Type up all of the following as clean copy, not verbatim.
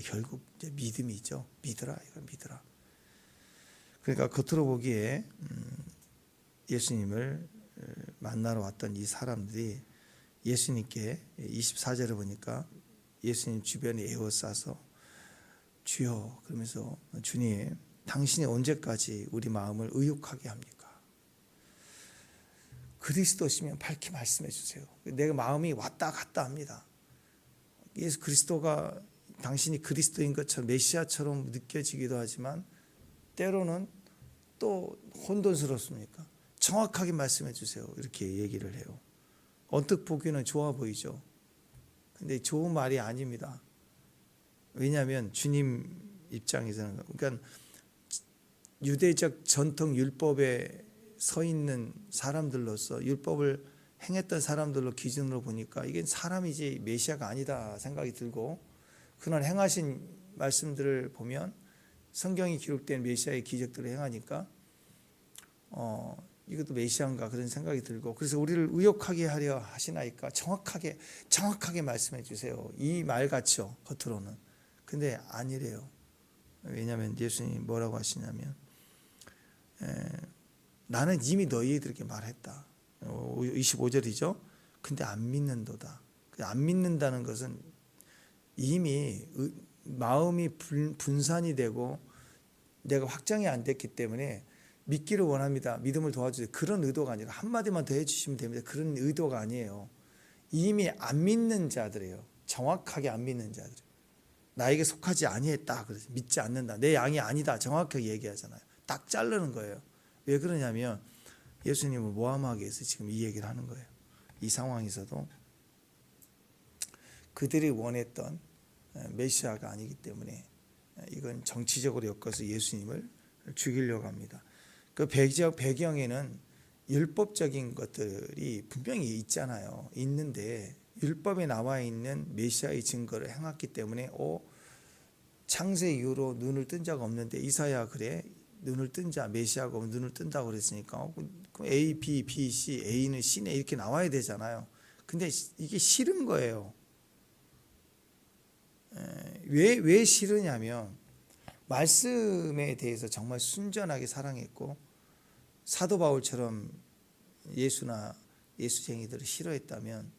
결국 이제 믿음이죠. 믿으라, 이거 믿으라. 그러니까 겉으로 보기에 예수님을 만나러 왔던 이 사람들이 예수님께 24절을 보니까 예수님 주변에 에워싸서 주여 그러면서 주님 당신이 언제까지 우리 마음을 의욕하게 합니까? 그리스도시면 밝히 말씀해 주세요. 내 마음이 왔다 갔다 합니다. 예수 그리스도가 당신이 그리스도인 것처럼 메시아처럼 느껴지기도 하지만 때로는 또 혼돈스럽습니까? 정확하게 말씀해 주세요. 이렇게 얘기를 해요. 언뜻 보기는 좋아 보이죠. 근데 좋은 말이 아닙니다. 왜냐하면 주님 입장에서는 그러니까 유대적 전통 율법에 서 있는 사람들로서 율법을 행했던 사람들로 기준으로 보니까 이게 사람이지 메시아가 아니다 생각이 들고 그날 행하신 말씀들을 보면 성경이 기록된 메시아의 기적들을 행하니까 이것도 메시아인가 그런 생각이 들고 그래서 우리를 의욕하게 하려 하시나이까 정확하게 말씀해 주세요. 이 말 같죠 겉으로는. 근데 아니래요. 왜냐하면 예수님이 뭐라고 하시냐면 나는 이미 너희들에게 말했다. 25절이죠. 근데 안 믿는도다. 안 믿는다는 것은 이미 마음이 분산이 되고 내가 확정이 안 됐기 때문에 믿기를 원합니다. 믿음을 도와주세요. 그런 의도가 아니라 한마디만 더 해주시면 됩니다. 그런 의도가 아니에요. 이미 안 믿는 자들이에요. 정확하게 안 믿는 자들. 나에게 속하지 아니했다. 그래서 믿지 않는다. 내 양이 아니다. 정확하게 얘기하잖아요. 딱 자르는 거예요. 왜 그러냐면 예수님을 모함하기 위해서 지금 이 얘기를 하는 거예요. 이 상황에서도 그들이 원했던 메시아가 아니기 때문에 이건 정치적으로 엮어서 예수님을 죽이려고 합니다. 그 배경에는 율법적인 것들이 분명히 있잖아요. 있는데 율법에 나와 있는 메시아의 증거를 행했기 때문에 창세 이후로 눈을 뜬 자가 없는데 이사야 그래 눈을 뜬 자 메시아가 눈을 뜬다고 그랬으니까 A, B, B, C, A는 C네 이렇게 나와야 되잖아요. 근데 이게 싫은 거예요. 왜 싫으냐면 말씀에 대해서 정말 순전하게 사랑했고 사도 바울처럼 예수나 예수쟁이들을 싫어했다면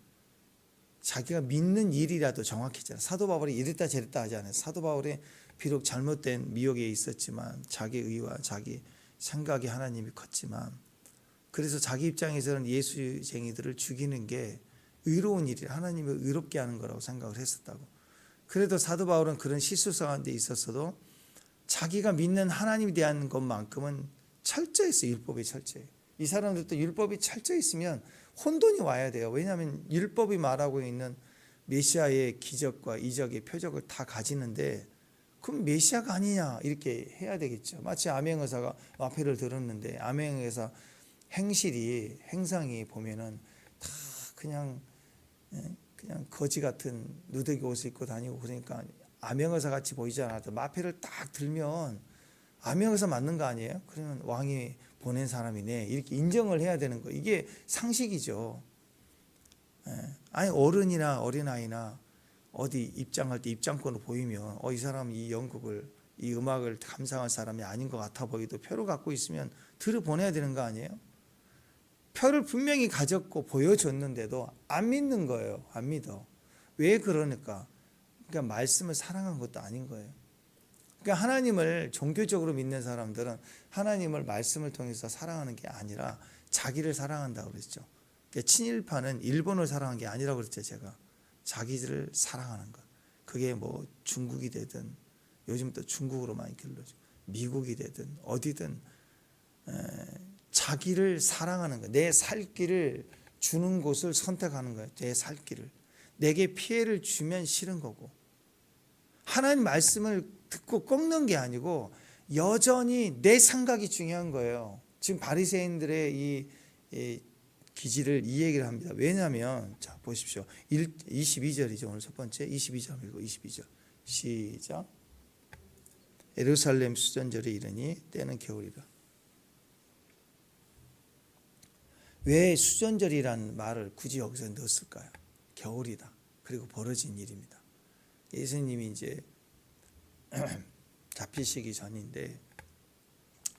자기가 믿는 일이라도 정확했잖아요. 사도 바울이 이랬다 저랬다 하지 않아요. 사도 바울이 비록 잘못된 미혹에 있었지만 자기 의와 자기 생각이 하나님이 컸지만 그래서 자기 입장에서는 예수쟁이들을 죽이는 게 의로운 일이라 하나님을 의롭게 하는 거라고 생각을 했었다고. 그래도 사도 바울은 그런 실수성한 데 있었어도 자기가 믿는 하나님에 대한 것만큼은 철저했어요. 율법이 철저해요. 이 사람들도 율법이 철저히 있으면 혼돈이 와야 돼요. 왜냐하면 율법이 말하고 있는 메시아의 기적과 이적의 표적을 다 가지는데 그럼 메시아가 아니냐 이렇게 해야 되겠죠. 마치 암행의사가 마패를 들었는데 암행의사 행상이 보면은 다 그냥 거지 같은 누더기 옷을 입고 다니고 그러니까 암행의사 같이 보이지 않아도 마패를 딱 들면 암행의사 맞는 거 아니에요? 그러면 왕이 보낸 사람이네 이렇게 인정을 해야 되는 거. 이게 상식이죠. 아니 어른이나 어린아이나 어디 입장할 때 입장권을 보이면 이 사람 이 음악을 감상할 사람이 아닌 것 같아 보이도 표를 갖고 있으면 들여보내야 되는 거 아니에요? 표를 분명히 가졌고 보여줬는데도 안 믿는 거예요. 안 믿어. 왜 그러니까? 그러니까 말씀을 사랑한 것도 아닌 거예요. 그러니까 하나님을 종교적으로 믿는 사람들은 하나님을 말씀을 통해서 사랑하는 게 아니라 자기를 사랑한다고 그랬죠. 그러니까 친일파는 일본을 사랑한 게 아니라고 그랬죠. 제가 자기를 사랑하는 것. 그게 뭐 중국이 되든 요즘 또 중국으로 많이 길러져. 미국이 되든 어디든 자기를 사랑하는 거예요. 내 살 길을 주는 곳을 선택하는 거예요. 내 살 길을. 내게 피해를 주면 싫은 거고. 하나님 말씀을 듣고 꺾는 게 아니고 여전히 내 생각이 중요한 거예요. 지금 바리새인들의 이 기질을 이 얘기를 합니다. 왜냐하면 자 보십시오. 22절이죠. 오늘 첫 번째 22절 읽고 22절 시작. 예루살렘 수전절에 이르니 때는 겨울이라. 왜 수전절이라는 말을 굳이 여기서 넣었을까요? 겨울이다. 그리고 벌어진 일입니다. 예수님이 이제 잡히시기 전인데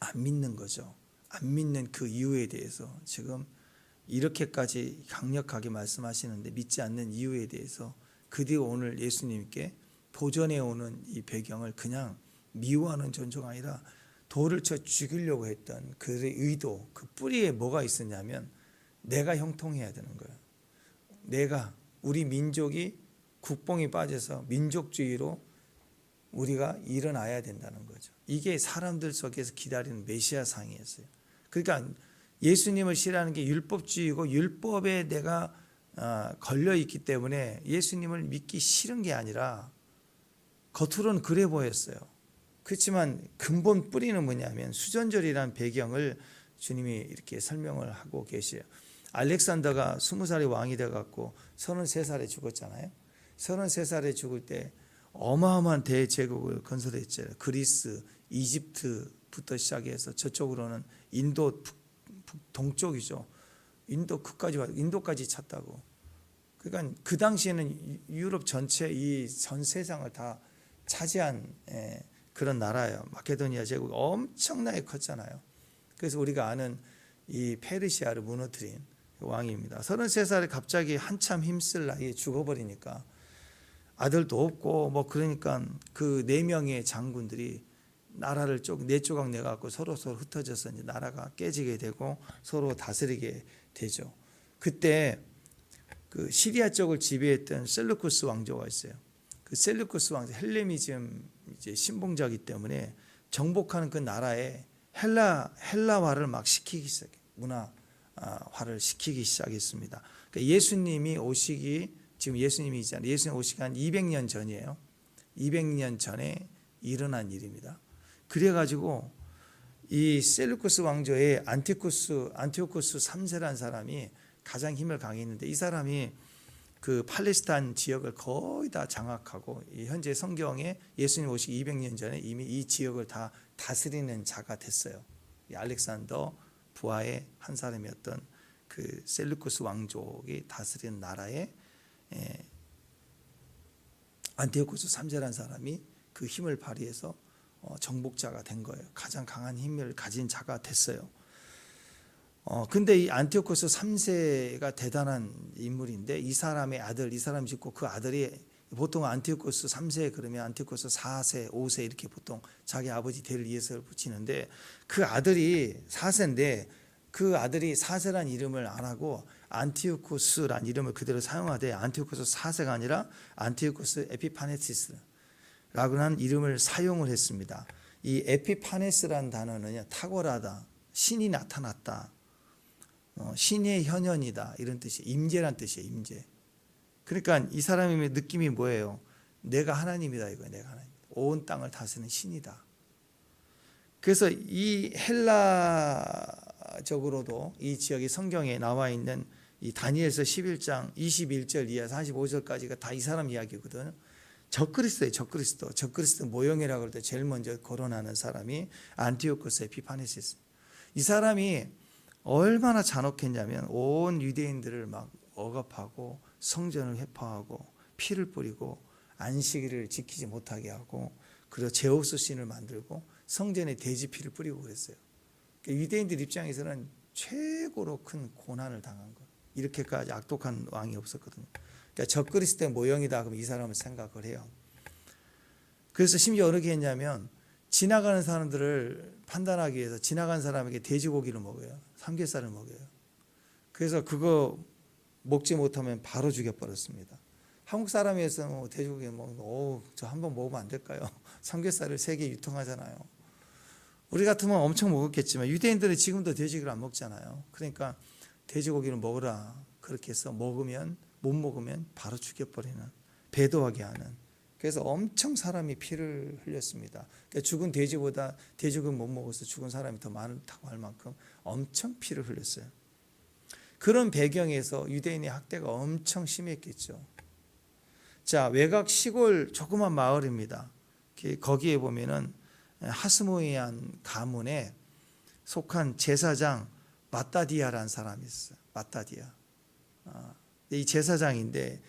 안 믿는 거죠. 안 믿는 그 이유에 대해서 지금 이렇게까지 강력하게 말씀하시는데 믿지 않는 이유에 대해서 그 뒤에 오늘 예수님께 도전해 오는 이 배경을 그냥 미워하는 존재가 아니라 돌을 쳐 죽이려고 했던 그의 의도, 그 뿌리에 뭐가 있었냐면 내가 형통해야 되는 거예요. 내가, 우리 민족이 국뽕이 빠져서 민족주의로 우리가 일어나야 된다는 거죠. 이게 사람들 속에서 기다리는 메시아상이었어요. 그러니까 예수님을 싫어하는 게 율법주의고 율법에 내가 걸려 있기 때문에 예수님을 믿기 싫은 게 아니라 겉으로는 그래 보였어요. 그렇지만 근본 뿌리는 뭐냐면 수전절이라는 배경을 주님이 이렇게 설명을 하고 계셔요. 알렉산더가 20살의 왕이 되어갖고 33살에 죽었잖아요. 33살에 죽을 때 어마어마한 대제국을 건설했죠. 그리스, 이집트부터 시작해서 저쪽으로는 인도 동쪽이죠. 인도까지 찼다고. 그러니까 그 당시에는 유럽 전체 이 전 세상을 다 차지한 그런 나라예요. 마케도니아 제국이 엄청나게 컸잖아요. 그래서 우리가 아는 이 페르시아를 무너뜨린 왕입니다. 33살에 갑자기 한참 힘쓸 나이에 죽어버리니까 아들도 없고 뭐 그러니까 그 4명의 장군들이 나라를 네 조각 내갖고 서로 흩어져서 이제 나라가 깨지게 되고 서로 다스리게 되죠. 그때 그 시리아 쪽을 지배했던 셀루쿠스 왕조가 있어요. 그 셀루쿠스 왕조 헬레니즘 이제 신봉자이기 때문에 정복하는 그 나라에 헬라화를 막 시키기 시작해. 문화화를 시키기 시작했습니다. 그러니까 예수님이 오시기 지금 예수님이잖아요. 예수님 오시기 한 200년 전이에요. 200년 전에 일어난 일입니다. 그래가지고 이 셀루쿠스 왕조의 안티오쿠스 3세라는 사람이 가장 힘을 강했는데 이 사람이 그 팔레스타인 지역을 거의 다 장악하고 현재 성경에 예수님 오시기 200년 전에 이미 이 지역을 다 다스리는 자가 됐어요. 이 알렉산더 부하의 한 사람이었던 그 셀루쿠스 왕족이 다스리는 나라에 안티오쿠스 3세라는 사람이 그 힘을 발휘해서 정복자가 된 거예요. 가장 강한 힘을 가진 자가 됐어요. 근데 이 안티오쿠스 3세가 대단한 인물인데 이 사람의 아들, 이 사람이 짓고 그 아들이 보통 안티오쿠스 3세 그러면 안티오쿠스 4세, 5세 이렇게 보통 자기 아버지 대를 이어서 붙이는데 그 아들이 4세인데 그 아들이 4세란 이름을 안 하고 안티오쿠스란 이름을 그대로 사용하되 안티오쿠스 4세가 아니라 안티오쿠스 에피파네시스라고 하는 이름을 사용을 했습니다. 이 에피파네스란 단어는 탁월하다, 신이 나타났다, 신의 현현이다 이런 뜻이 임재란 뜻이에요. 임재. 그러니까 이 사람의 느낌이 뭐예요? 내가 하나님이다 이거예요. 내가 하나님. 온 땅을 다스리는 신이다. 그래서 이 헬라적으로도 이 지역이 성경에 나와 있는 이 다니엘서 11장 21절 이하 45절까지가 다 이 사람 이야기거든요. 적그리스도예요. 적그리스도 모형이라고 할 때 제일 먼저 거론하는 사람이 안티오쿠스 에피파네시스. 이 사람이 얼마나 잔혹했냐면 온 유대인들을 막 억압하고 성전을 회파하고 피를 뿌리고 안식일을 지키지 못하게 하고 그리고 제우스 신을 만들고 성전에 돼지 피를 뿌리고 그랬어요. 그러니까 유대인들 입장에서는 최고로 큰 고난을 당한 거예요. 이렇게까지 악독한 왕이 없었거든요. 그러니까 적그리스도의 모형이다 그러면 이 사람을 생각을 해요. 그래서 심지어 어떻게 했냐면 지나가는 사람들을 판단하기 위해서 지나간 사람에게 돼지고기를 먹어요. 삼겹살을 먹어요. 그래서 그거 먹지 못하면 바로 죽여버렸습니다. 한국 사람이었으면 돼지고기 먹으면 저 한번 먹으면 안 될까요? 삼겹살을 세계 유통하잖아요. 우리 같으면 엄청 먹었겠지만 유대인들은 지금도 돼지고기를 안 먹잖아요. 그러니까 돼지고기를 먹으라 그렇게 해서 못 먹으면 바로 죽여버리는, 배도하게 하는. 그래서 엄청 사람이 피를 흘렸습니다. 그러니까 죽은 돼지보다 돼지고기 못 먹어서 죽은 사람이 더 많다고 할 만큼 엄청 피를 흘렸어요. 그런 배경에서 유대인의 학대가 엄청 심했겠죠. 자, 외곽 시골 조그만 마을입니다. 거기에 보면은 하스모이안 가문에 속한 제사장 마따디아라는 사람이 있어요. 마따디아. 이 제사장인데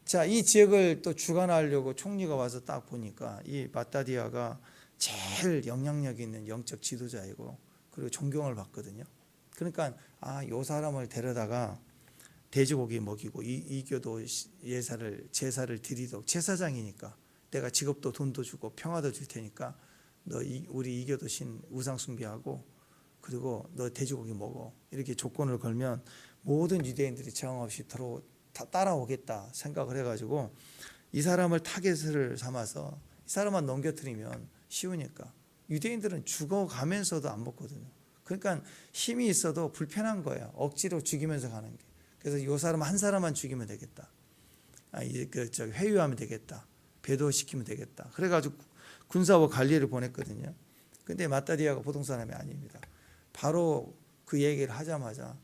자, 이 지역을 또 주관하려고 총리가 와서 딱 보니까 이 마따디아가 제일 영향력 있는 영적 지도자이고 그리고 존경을 받거든요. 그러니까 요 사람을 데려다가 돼지고기 먹이고 이교도 제사를 드리도록, 제사장이니까 내가 직업도 돈도 주고 평화도 줄 테니까 너 우리 이교도 신 우상 숭배하고 그리고 너 돼지고기 먹어, 이렇게 조건을 걸면 모든 유대인들이 저항 없이 다 따라오겠다 생각을 해가지고 이 사람을 타겟을 삼아서 이 사람만 넘겨뜨리면 쉬우니까. 유대인들은 죽어가면서도 안 먹거든요. 그러니까 힘이 있어도 불편한 거예요. 억지로 죽이면서 가는 게. 그래서 이 사람 한 사람만 죽이면 되겠다. 회유하면 되겠다. 배도시키면 되겠다. 그래가지고 군사와 관리를 보냈거든요. 근데 마따디아가 보통 사람이 아닙니다. 바로 그 얘기를 하자마자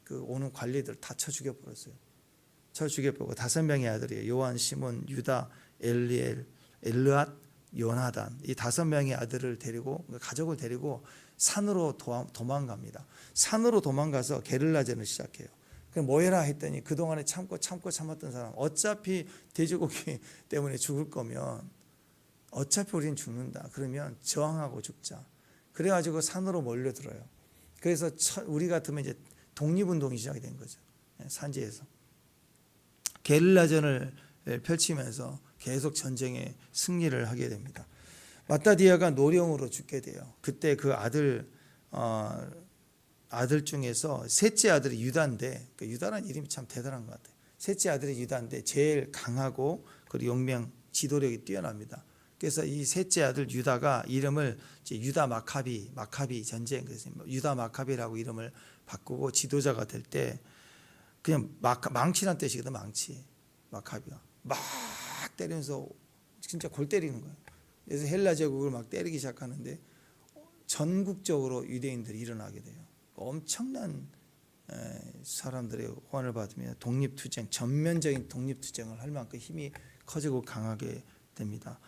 그 오는 관리들 다 쳐 죽여버렸어요. 쳐 죽여버리고 5명의 아들이에요. 요한, 시몬, 유다, 엘리엘, 엘르앗, 요나단, 이 5명의 아들을 데리고, 가족을 데리고 산으로 도망갑니다. 산으로 도망가서 게릴라전을 시작해요. 그럼 뭐 해라 했더니 그동안에 참았던 사람, 어차피 돼지고기 때문에 죽을 거면 어차피 우리는 죽는다. 그러면 저항하고 죽자. 그래가지고 산으로 몰려들어요. 그래서 우리 같으면 이제 독립운동이 시작이 된 거죠. 산지에서 게릴라전을 펼치면서 계속 전쟁에 승리를 하게 됩니다. 마따디아가 노령으로 죽게 돼요. 그때 그 아들 중에서 셋째 아들이 유다인데, 그 유다라는 이름이 참 대단한 것 같아요. 셋째 아들이 유다인데 제일 강하고 그리고 용맹 지도력이 뛰어납니다. 그래서 이 셋째 아들 유다가 이름을 이제 유다 마카비 전쟁, 그래서 유다 마카비라고 이름을 바꾸고 지도자가 될 때 그냥 망치란 뜻이거든. 망치, 마카비가 막 때리면서 진짜 골 때리는 거예요. 그래서 헬라 제국을 막 때리기 시작하는데 전국적으로 유대인들이 일어나게 돼요. 엄청난 사람들의 호환을 받으며 독립투쟁, 전면적인 독립투쟁을 할 만큼 힘이 커지고 강하게 됩니다.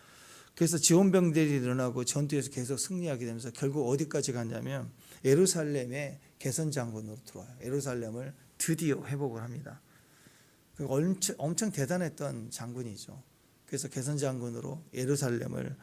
그래서 지원병들이 일어나고 전투에서 계속 승리하게 되면서 결국 어디까지 갔냐면 예루살렘의 개선장군으로 들어와요. 예루살렘을 드디어 회복을 합니다. 엄청 대단했던 장군이죠. 그래서 개선장군으로 예루살렘을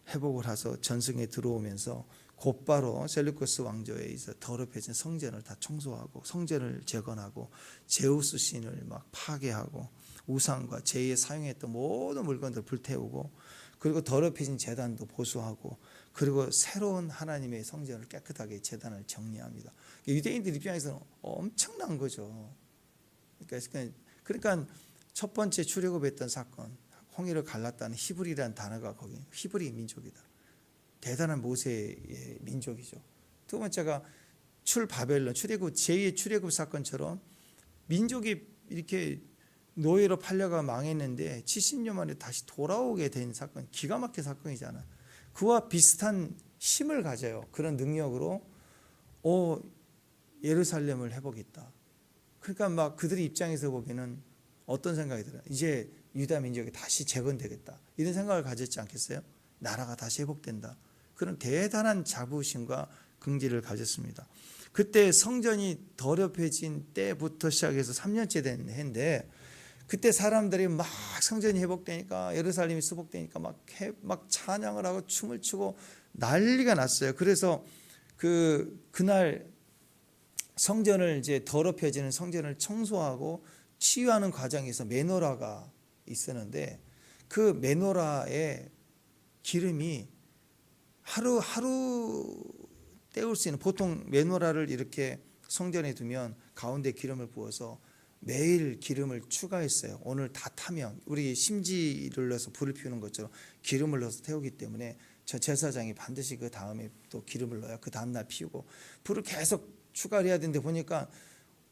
회복을 해서 전승에 들어오면서 곧바로 셀루쿠스 왕조에 의해서 더럽혀진 성전을 다 청소하고 성전을 재건하고 제우스 신을 막 파괴하고 우상과 제에 사용했던 모든 물건들을 불태우고 그리고 더럽혀진 제단도 보수하고 그리고 새로운 하나님의 성전을 깨끗하게 제단을 정리합니다. 유대인들 입장에서는 엄청난 거죠. 그러니까 첫 번째 출애굽했던 사건, 홍해를 갈랐다는 히브리라는 단어가 거기 히브리 민족이다. 대단한 모세의 민족이죠. 두 번째가 출바벨론, 출애굽 제2의 출애굽 사건처럼 민족이 이렇게 노예로 팔려가 망했는데 70년 만에 다시 돌아오게 된 사건, 기가 막힌 사건이잖아. 그와 비슷한 힘을 가져요. 그런 능력으로 예루살렘을 회복했다. 그러니까 막 그들의 입장에서 보기에는 어떤 생각이 들어요? 이제 유다 민족이 다시 재건되겠다. 이런 생각을 가졌지 않겠어요? 나라가 다시 회복된다. 그런 대단한 자부심과 긍지를 가졌습니다. 그때 성전이 더럽혀진 때부터 시작해서 3년째 된 해인데 그때 사람들이 막 성전이 회복되니까 예루살렘이 수복되니까 막 찬양을 하고 춤을 추고 난리가 났어요. 그래서 그날 성전을 이제 더럽혀지는 성전을 청소하고 치유하는 과정에서 메노라가 있었는데 그 메노라의 기름이 하루 때울 수 있는, 보통 메노라를 이렇게 성전에 두면 가운데 기름을 부어서 매일 기름을 추가했어요. 오늘 다 타면 우리 심지를 넣어서 불을 피우는 것처럼 기름을 넣어서 태우기 때문에 저 제사장이 반드시 그 다음에 또 기름을 넣어야 그 다음날 피우고 불을 계속 추가를 해야 되는데 보니까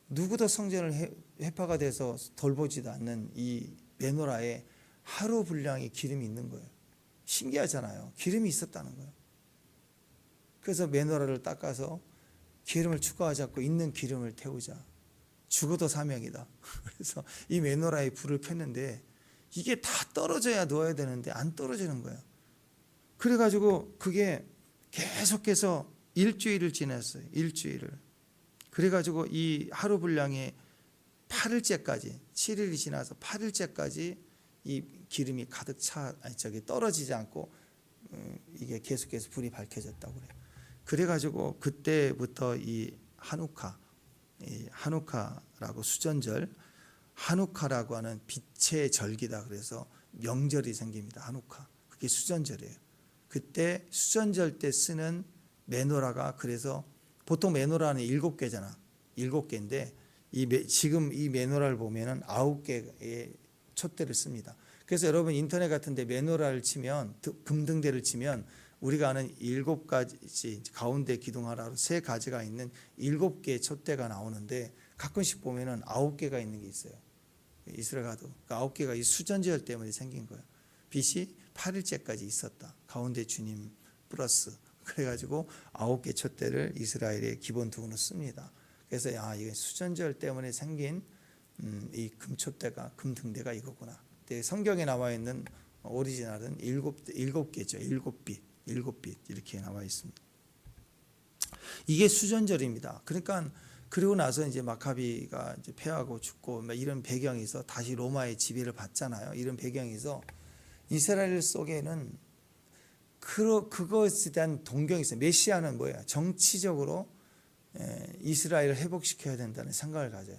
누구도 성전을 해파가 돼서 돌보지도 않는 이 메노라에 하루 분량의 기름이 있는 거예요. 신기하잖아요. 기름이 있었다는 거예요. 그래서 메노라를 닦아서 기름을 추가하지 않고 있는 기름을 태우자. 죽어도 사명이다. 그래서 이 메노라에 불을 폈는데 이게 다 떨어져야 넣어야 되는데 안 떨어지는 거예요. 그래가지고 그게 계속해서 일주일을 지났어요. 일주일을. 그래가지고 이 하루 분량의 8일째까지 7일이 지나서 8일째까지 이 기름이 가득 떨어지지 않고 이게 계속해서 불이 밝혀졌다고 그래요. 그래가지고 그때부터 이 하누카라고 수전절, 하누카라고 하는 빛의 절기다 그래서 명절이 생깁니다. 하누카. 그게 수전절이에요. 그때 수전절 때 쓰는 메노라가 그래서 보통 메노라는 7개잖아. 7개인데 지금 이 메노라를 보면은 9개의 촛대를 씁니다. 그래서 여러분 인터넷 같은 데 메노라를 치면 금등대를 치면 우리가 아는 7가지 가운데 기둥하나로 3가지가 있는 7개의 촛대가 나오는데 가끔씩 보면은 9개가 있는 게 있어요. 이스라엘 가도 그 9개가 이 수전절 때문에 생긴 거예요. 빛이 8일째까지 있었다. 가운데 주님 플러스 그래가지고 9개 촛대를 이스라엘의 기본 등으로 씁니다. 그래서 이게 수전절 때문에 생긴 이 금촛대가 금등대가 이거구나. 성경에 나와 있는 오리지널은 7개죠. 7빛 이렇게 나와 있습니다. 이게 수전절입니다. 그러니까 그리고 나서 이제 마카비가 이제 패하고 죽고 이런 배경에서 다시 로마의 지배를 받잖아요. 이런 배경에서 이스라엘 속에는 그것에 대한 동경이 있어요. 메시아는 뭐예요? 정치적으로 이스라엘을 회복시켜야 된다는 생각을 가져요.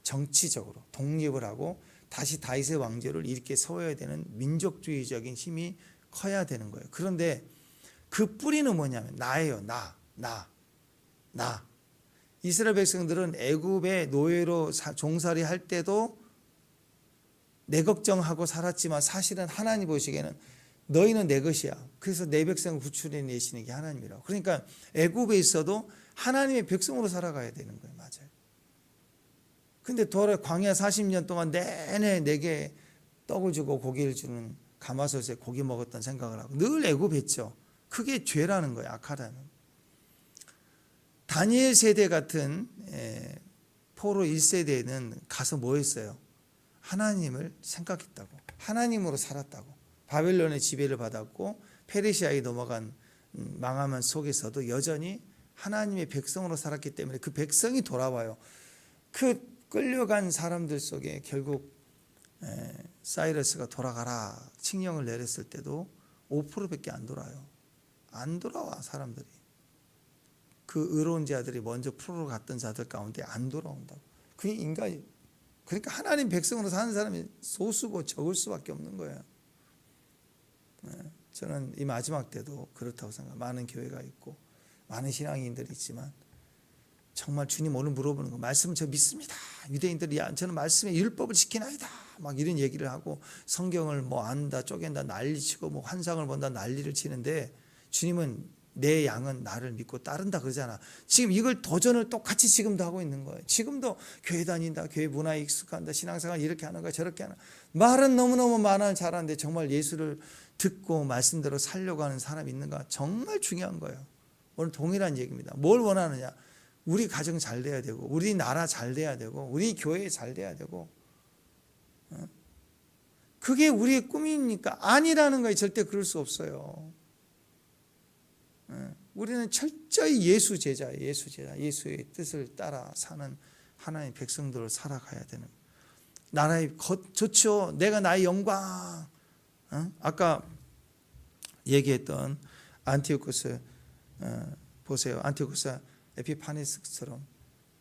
정치적으로 독립을 하고 다시 다윗의 왕조를 이렇게 세워야 되는 민족주의적인 힘이 커야 되는 거예요. 그런데 그 뿌리는 뭐냐면 나예요. 나. 이스라엘 백성들은 애굽의 노예로 종살이 할 때도 내 걱정하고 살았지만 사실은 하나님 보시기에는 너희는 내 것이야. 그래서 내 백성을 구출해 내시는 게 하나님이라고. 그러니까 애굽에 있어도 하나님의 백성으로 살아가야 되는 거예요. 맞아요. 근데 광야 40년 동안 내내 내게 떡을 주고 고기를 주는 가마솥에 고기 먹었던 생각을 하고 늘 애굽했죠. 그게 죄라는 거예요. 악하다는. 다니엘 세대 같은 포로 1세대는 가서 뭐 했어요? 하나님을 생각했다고. 하나님으로 살았다고. 바벨론의 지배를 받았고 페르시아에 넘어간 망함한 속에서도 여전히 하나님의 백성으로 살았기 때문에 그 백성이 돌아와요. 그 끌려간 사람들 속에 결국 사이러스가 돌아가라 칙령을 내렸을 때도 5%밖에 안 돌아요. 안 돌아와 사람들이. 그 의로운 자들이 먼저 풀으로 갔던 자들 가운데 안 돌아온다고. 그게 인간이. 그러니까 하나님 백성으로 사는 사람이 소수고 적을 수밖에 없는 거예요. 저는 이 마지막 때도 그렇다고 생각해요. 많은 교회가 있고 많은 신앙인들이 있지만 정말 주님 오늘 물어보는 거 말씀은 저 믿습니다. 유대인들이 저는 말씀의 율법을 지키나이다. 막 이런 얘기를 하고 성경을 뭐 안다 쪼갠다 난리치고 뭐 환상을 본다 난리를 치는데 주님은 내 양은 나를 믿고 따른다 그러잖아. 지금 이걸 도전을 똑같이 지금도 하고 있는 거예요. 지금도 교회 다닌다. 교회 문화에 익숙한다. 신앙생활 이렇게 하는 거야 저렇게 하는 거야. 말은 너무너무 많아 잘하는데 정말 예수를 듣고 말씀대로 살려고 하는 사람이 있는가 정말 중요한 거예요. 오늘 동일한 얘기입니다. 뭘 원하느냐. 우리 가정 잘 돼야 되고 우리 나라 잘 돼야 되고 우리 교회 잘 돼야 되고 그게 우리의 꿈이니까 아니라는 거예요. 절대 그럴 수 없어요. 우리는 철저히 예수 제자예요. 예수의 뜻을 따라 사는 하나님의 백성들로 살아가야 되는 나라의 것 좋죠. 내가 나의 영광. 아까 얘기했던 안티오코스 보세요. 안티오코스 에피파네스처럼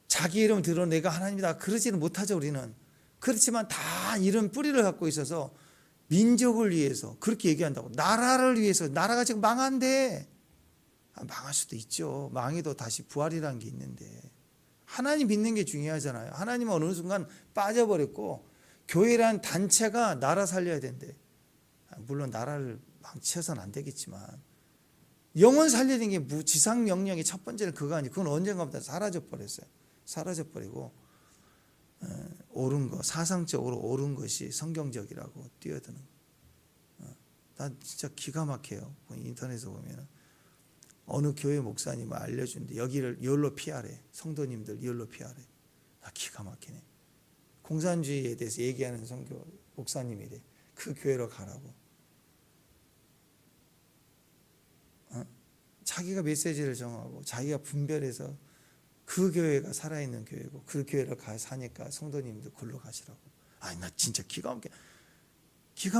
자기 이름을 드러내가 하나님이다 그러지는 못하죠. 우리는. 그렇지만 다 이런 뿌리를 갖고 있어서 민족을 위해서 그렇게 얘기한다고. 나라를 위해서. 나라가 지금 망한데 망할 수도 있죠. 망해도 다시 부활이라는 게 있는데 하나님 믿는 게 중요하잖아요. 하나님은 어느 순간 빠져버렸고 교회란 단체가 나라 살려야 된대. 물론 나라를 망쳐서는 안 되겠지만 영혼 살리는 게 지상 명령의 첫 번째는 그거 아니에요. 그건 언젠가부터 사라져버렸어요. 사라져버리고 옳은 거 사상적으로 옳은 것이 성경적이라고 뛰어드는 난 진짜 기가 막혀요. 인터넷에 보면 어느 교회 목사님을 알려주는데 여기를 이걸로 피하래. 성도님들 이걸로 피하래. 기가 막히네. 공산주의에 대해서 얘기하는 성교 목사님이래. 그 교회로 가라고. 자기가 메시지를 정하고 자기가 분별해서 그 교회가 살아있는 교회고 그 교회를 사니까 성도님도 글로 가시라고. 나 진짜 기가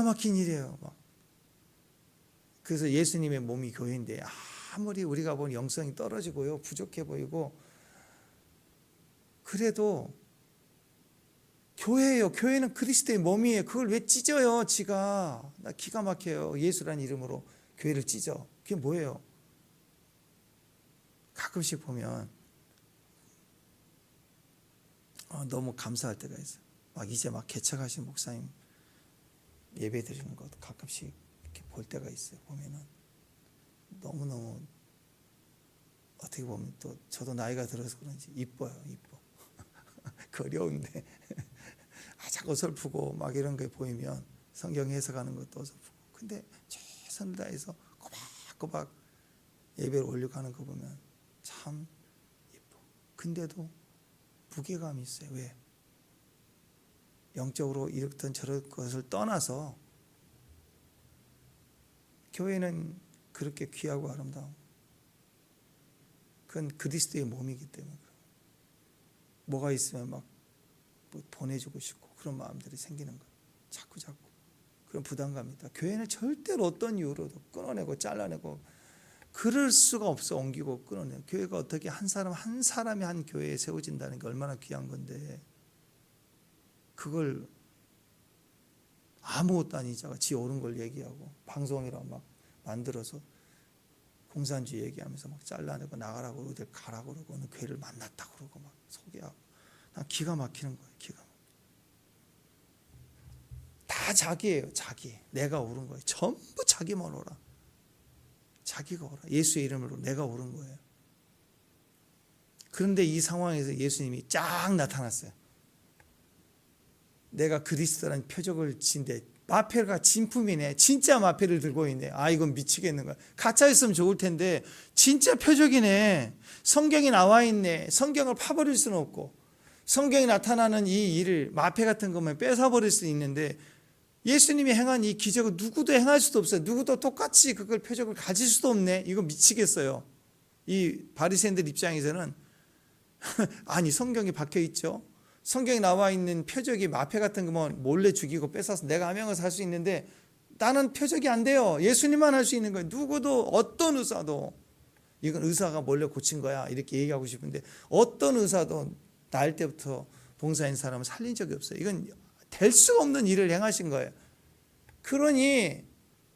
막힌 일이에요. 막. 그래서 예수님의 몸이 교회인데 아무리 우리가 본 영성이 떨어지고요, 부족해 보이고 그래도 교회예요. 교회는 그리스도의 몸이에요. 그걸 왜 찢어요, 지가? 나 기가 막혀요. 예수라는 이름으로 교회를 찢어. 그게 뭐예요? 가끔씩 보면 너무 감사할 때가 있어요. 막 이제 막 개척하신 목사님 예배 드리는 것도 가끔씩 이렇게 볼 때가 있어요. 보면은 너무너무 어떻게 보면 또 저도 나이가 들어서 그런지 이뻐요. 이뻐. 어려운데 자꾸 어설프고 막 이런 게 보이면 성경 해석하는 것도 어설프고, 근데 최선을 다해서 꼬박꼬박 예배를 올려가는 거 보면 참 이뻐. 근데도 무게감이 있어요. 왜? 영적으로 이렇든 저런 것을 떠나서 교회는 그렇게 귀하고 아름다운, 그건 그리스도의 몸이기 때문에 뭐가 있으면 막 보내주고 싶고 그런 마음들이 생기는 거예요. 자꾸 그런 부담감이 있다. 교회는 절대로 어떤 이유로도 끊어내고 잘라내고 그럴 수가 없어. 옮기고 끊어내. 교회가 어떻게 한 사람이 한 교회에 세워진다는 게 얼마나 귀한 건데, 그걸 아무것도 아닌 자가 지 옳은 걸 얘기하고 방송이라고 막 만들어서 공산주의 얘기하면서 막 잘라내고 나가라고 어딜 가라고 그러고 어느 교회를 만났다고 그러고 막 소개하고. 난 기가 막히는 거예요. 다 자기예요. 자기. 내가 옳은 거예요. 전부 자기만 오라. 자기가 오라. 예수의 이름으로 내가 옳은 거예요. 그런데 이 상황에서 예수님이 쫙 나타났어요. 내가 그리스도라는 표적을 진데, 마패가 진품이네. 진짜 마패를 들고 있네. 이건 미치겠는 거야. 가짜였으면 좋을 텐데 진짜 표적이네. 성경이 나와 있네. 성경을 파버릴 수는 없고, 성경에 나타나는 이 일을 마패 같은 것만 뺏어버릴 수 있는데, 예수님이 행한 이 기적을 누구도 행할 수도 없어요. 누구도 똑같이 그걸 표적을 가질 수도 없네. 이거 미치겠어요. 이 바리새인들 입장에서는 아니, 성경이 박혀 있죠. 성경에 나와 있는 표적이 마패 같은 거면 몰래 죽이고 뺏어서 내가 암행을 할 수 있는데, 나는 표적이 안 돼요. 예수님만 할 수 있는 거예요. 누구도, 어떤 의사도, 이건 의사가 몰래 고친 거야 이렇게 얘기하고 싶은데, 어떤 의사도 날 때부터 봉사인 사람을 살린 적이 없어요. 이건 될 수가 없는 일을 행하신 거예요. 그러니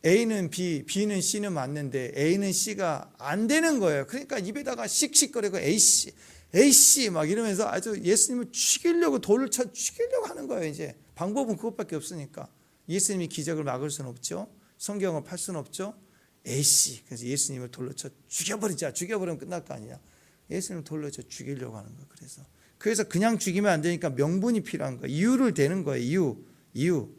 A는 B, B는 C는 맞는데 A는 C가 안 되는 거예요. 그러니까 입에다가 씩씩거리고 A씨 막 이러면서 아주 예수님을 죽이려고, 돌을 쳐 죽이려고 하는 거예요. 이제 방법은 그것밖에 없으니까. 예수님이 기적을 막을 수는 없죠. 성경을 팔 수는 없죠. A씨. 그래서 예수님을 돌로 쳐 죽여버리자. 죽여버리면 끝날 거 아니냐. 예수님을 돌로 쳐 죽이려고 하는 거예요. 그래서 그냥 죽이면 안 되니까 명분이 필요한 거예요. 이유를 대는 거예요. 이유.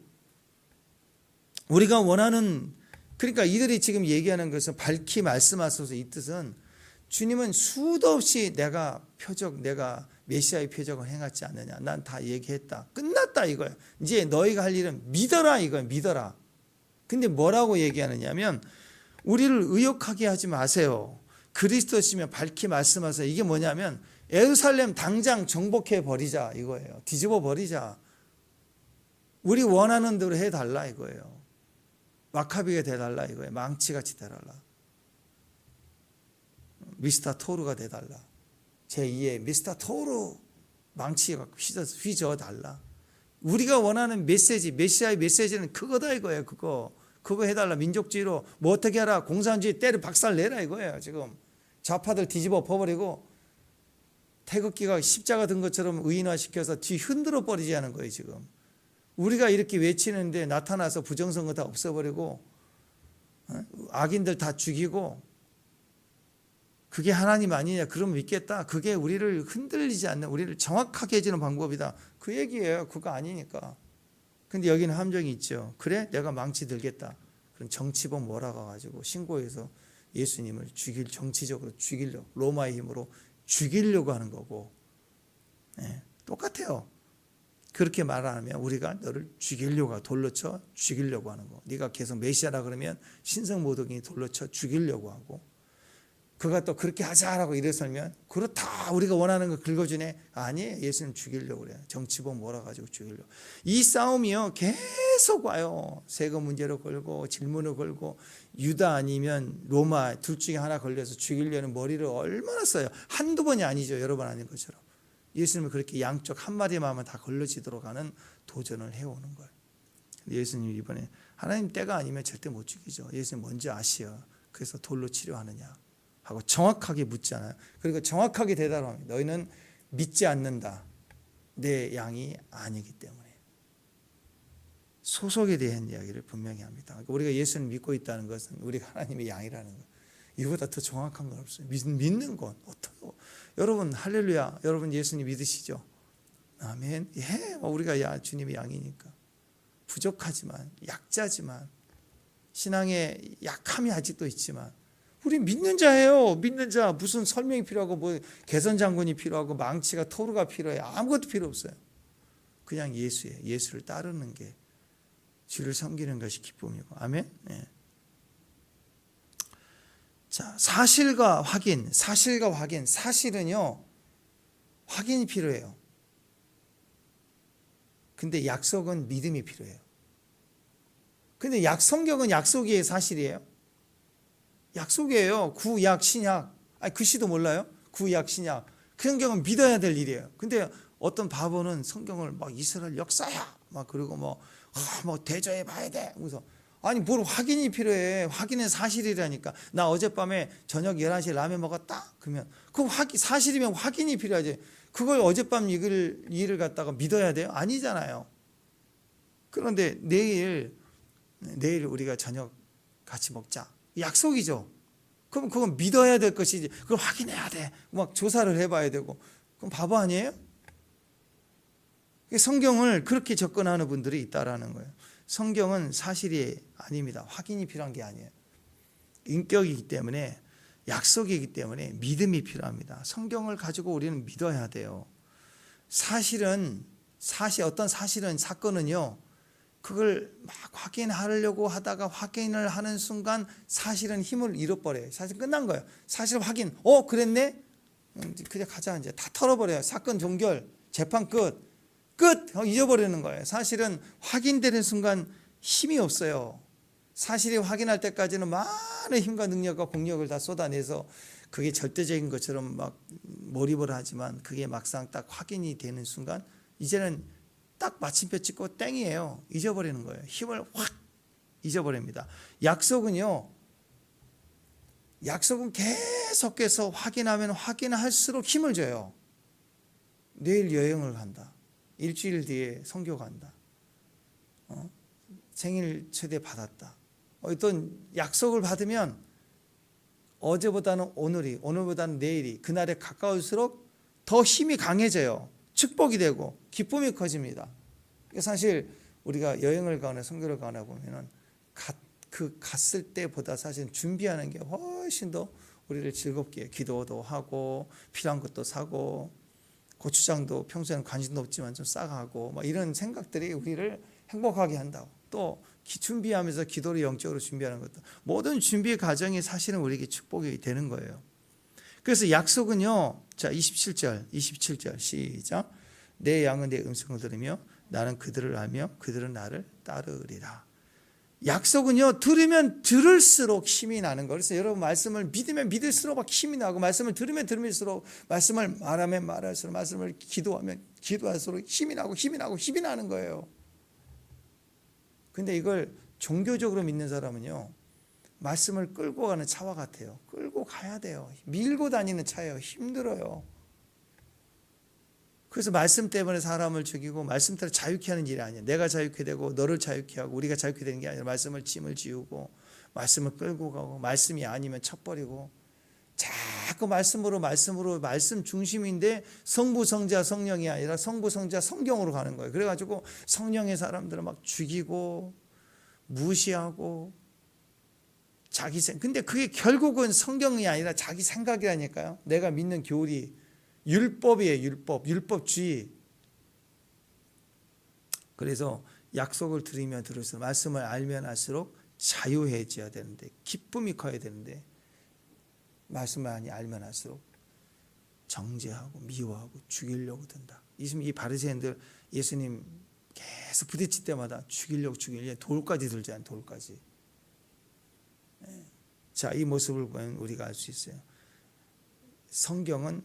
우리가 원하는, 그러니까 이들이 지금 얘기하는 것은 밝히 말씀하소서, 이 뜻은 주님은 수도 없이 내가 메시아의 표적을 행하지 않느냐. 난 다 얘기했다. 끝났다 이거예요. 이제 너희가 할 일은 믿어라 이거예요. 믿어라. 근데 뭐라고 얘기하느냐면, 우리를 의역하게 하지 마세요. 그리스도시면 밝히 말씀하세요. 이게 뭐냐면 예루살렘 당장 정복해 버리자 이거예요. 뒤집어 버리자. 우리 원하는 대로 해달라 이거예요. 마카비가 돼달라 이거예요. 망치같이 돼달라. 미스터 토르가 돼달라. 제2의 미스터 토르 망치가 휘저어달라. 우리가 원하는 메시지, 메시아의 메시지는 그거다 이거예요. 그거 해달라. 민족주의로 뭐 어떻게 하라. 공산주의 때려 박살내라 이거예요. 지금 좌파들 뒤집어 퍼버리고 태극기가 십자가 든 것처럼 의인화시켜서 뒤 흔들어 버리지 않은 거예요. 지금 우리가 이렇게 외치는데 나타나서 부정선거 다 없애버리고 악인들 다 죽이고, 그게 하나님 아니냐. 그럼 믿겠다. 그게 우리를 흔들리지 않는, 우리를 정확하게 해주는 방법이다. 그 얘기예요. 그거 아니니까. 근데 여기는 함정이 있죠. 그래? 내가 망치 들겠다. 그럼 정치범 몰아가가지고 신고해서 예수님을 정치적으로 죽이려고, 로마의 힘으로 죽이려고 하는 거고. 네, 똑같아요. 그렇게 말 안 하면 우리가 너를 죽이려고, 돌로 쳐 죽이려고 하는 거. 네가 계속 메시아라 그러면 신성모독인이 돌로 쳐 죽이려고 하고, 그가 또 그렇게 하자라고 일어서면 그렇다 우리가 원하는 거 긁어주네. 아니에요. 예수님 죽이려고 그래요. 정치범 몰아가지고 죽이려고. 이 싸움이요 계속 와요. 세금 문제로 걸고 질문을 걸고 유다 아니면 로마 둘 중에 하나 걸려서 죽이려는 머리를 얼마나 써요. 한두 번이 아니죠. 여러 번 아닌 것처럼. 예수님은 그렇게 양쪽 한 마디만 하면 다 걸러지도록 하는 도전을 해오는 거예요. 예수님 이번에 하나님 때가 아니면 절대 못 죽이죠. 예수님 먼저 아시어. 그래서 돌로 치료하느냐 하고 정확하게 묻잖아요. 그리고 정확하게 대답합니다. 너희는 믿지 않는다. 내 양이 아니기 때문에. 소속에 대한 이야기를 분명히 합니다. 그러니까 우리가 예수를 믿고 있다는 것은 우리가 하나님의 양이라는 것. 이보다 더 정확한 건 없어요. 믿는 건 어떻게? 여러분 할렐루야. 여러분 예수님 믿으시죠? 아멘. 예, 우리가 주님의 양이니까. 부족하지만 약자지만 신앙의 약함이 아직도 있지만 우리 믿는 자예요. 믿는 자. 무슨 설명이 필요하고 뭐 개선 장군이 필요하고 망치가 토르가 필요해. 아무것도 필요 없어요. 그냥 예수예요. 예수를 따르는 게 주를 섬기는 것이 기쁨이고. 아멘. 네. 자, 사실과 확인. 사실은요 확인이 필요해요. 근데 약속은 믿음이 필요해요. 근데 성경은 약속이에요, 사실이에요? 약속이에요. 구약, 신약. 글씨도 몰라요? 구약, 신약. 그 성경은 믿어야 될 일이에요. 근데 어떤 바보는 성경을 막 이스라엘 역사야. 막 그리고 뭐 대조해 봐야 돼. 그래서 아니 뭘 확인이 필요해. 확인은 사실이라니까. 나 어젯밤에 저녁 11시에 라면 먹었다. 그러면 그 사실이면 확인이 필요하지. 그걸 어젯밤 일을 갖다가 믿어야 돼요? 아니잖아요. 그런데 내일 우리가 저녁 같이 먹자. 약속이죠. 그럼 그건 믿어야 될 것이지. 그걸 확인해야 돼. 막 조사를 해봐야 되고. 그럼 바보 아니에요? 성경을 그렇게 접근하는 분들이 있다라는 거예요. 성경은 사실이 아닙니다. 확인이 필요한 게 아니에요. 인격이기 때문에 약속이기 때문에 믿음이 필요합니다. 성경을 가지고 우리는 믿어야 돼요. 어떤 사건은요. 그걸 막 확인하려고 하다가 확인을 하는 순간 사실은 힘을 잃어버려요. 사실 끝난 거예요. 사실 확인. 그랬네? 그냥 가자 이제. 다 털어버려요. 사건 종결. 재판 끝. 잊어버리는 거예요. 사실은 확인되는 순간 힘이 없어요. 사실이 확인할 때까지는 많은 힘과 능력과 공력을 다 쏟아내서 그게 절대적인 것처럼 막 몰입을 하지만 그게 막상 딱 확인이 되는 순간 이제는 딱 마침표 찍고 땡이에요. 잊어버리는 거예요. 힘을 확 잊어버립니다. 약속은 계속해서 확인할수록 힘을 줘요. 내일 여행을 간다. 일주일 뒤에 선교 간다. 생일 초대 받았다. 어떤 약속을 받으면 어제보다는 오늘보다는 내일이 그날에 가까울수록 더 힘이 강해져요. 축복이 되고 기쁨이 커집니다. 사실 우리가 여행을 가거나 선교를 가나 보면은 갔을 때보다 사실 준비하는 게 훨씬 더 우리를 즐겁게 해. 기도도 하고 필요한 것도 사고 고추장도 평소에는 관심도 없지만 좀 싸가고 막 이런 생각들이 우리를 행복하게 한다고. 또 준비하면서 기도를 영적으로 준비하는 것도 모든 준비 과정이 사실은 우리에게 축복이 되는 거예요. 그래서 약속은요. 자, 27절 시작. 내 양은 내 음성을 들으며 나는 그들을 알며 그들은 나를 따르리라. 약속은요. 들으면 들을수록 힘이 나는 거예요. 그래서 여러분 말씀을 믿으면 믿을수록 막 힘이 나고 말씀을 들으면 들을수록 말씀을 말하면 말할수록 말씀을 기도하면 기도할수록 힘이 나는 거예요. 근데 이걸 종교적으로 믿는 사람은요. 말씀을 끌고 가는 차와 같아요. 끌고 가야 돼요. 밀고 다니는 차예요. 힘들어요. 그래서 말씀 때문에 사람을 죽이고 말씀 때문에 자유케 하는 일이 아니에요. 내가 자유케 되고 너를 자유케 하고 우리가 자유케 되는 게 아니라 말씀을 짐을 지우고 말씀을 끌고 가고 말씀이 아니면 쳐버리고 자꾸 말씀으로 말씀 중심인데 성부 성자 성령이 아니라 성부 성자 성경으로 가는 거예요. 그래가지고 성령의 사람들을 막 죽이고 무시하고 근데 그게 결국은 성경이 아니라 자기 생각이라니까요. 내가 믿는 교리 율법이에요. 율법주의. 그래서 약속을 들으면 들을수록 말씀을 알면 알수록 자유해져야 되는데 기쁨이 커야 되는데 말씀을 많이 알면 할수록 정죄하고 미워하고 죽이려고 든다. 이 바리새인들 예수님 계속 부딪힐 때마다 죽이려고 돌까지 들지 않아요. 돌까지. 자, 이 모습을 보면 우리가 알 수 있어요. 성경은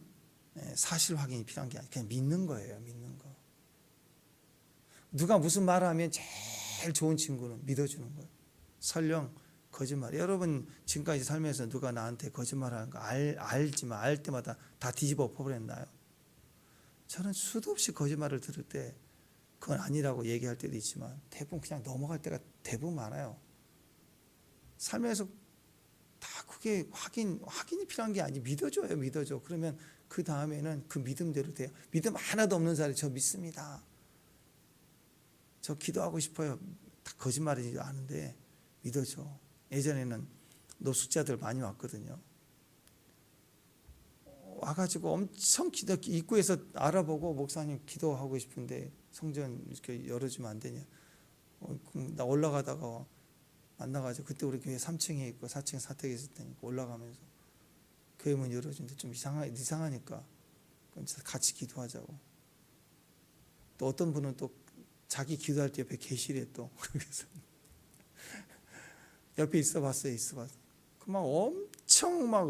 사실 확인이 필요한 게 아니라 그냥 믿는 거예요. 믿는 거. 누가 무슨 말을 하면 제일 좋은 친구는 믿어주는 거예요. 설령 거짓말. 여러분 지금까지 살면서 누가 나한테 거짓말하는 거 알지만 알 때마다 다 뒤집어 엎어버렸나요? 저는 수도 없이 거짓말을 들을 때 그건 아니라고 얘기할 때도 있지만 대부분 그냥 넘어갈 때가 대부분 많아요. 살면서 다 그게 확인이 필요한 게 아니지. 믿어줘요. 믿어줘. 그러면 그 다음에는 그 믿음대로 돼요. 믿음 하나도 없는 사람이 저 믿습니다. 저 기도하고 싶어요. 다 거짓말인지 아는데 믿어줘. 예전에는 노숙자들 많이 왔거든요. 와가지고 엄청 입구에서 알아보고 목사님 기도하고 싶은데 성전 이렇게 열어주면 안 되냐. 나 올라가다가 만나가지고 그때 우리 교회 3층에 있고 4층에 사택에 있을 때니까 올라가면서 교회 문 열어주는데 좀 이상하니까 같이 기도하자고. 또 어떤 분은 또 자기 기도할 때 옆에 계시래 또. 그래서 옆에 있어봤어요. 막 엄청 막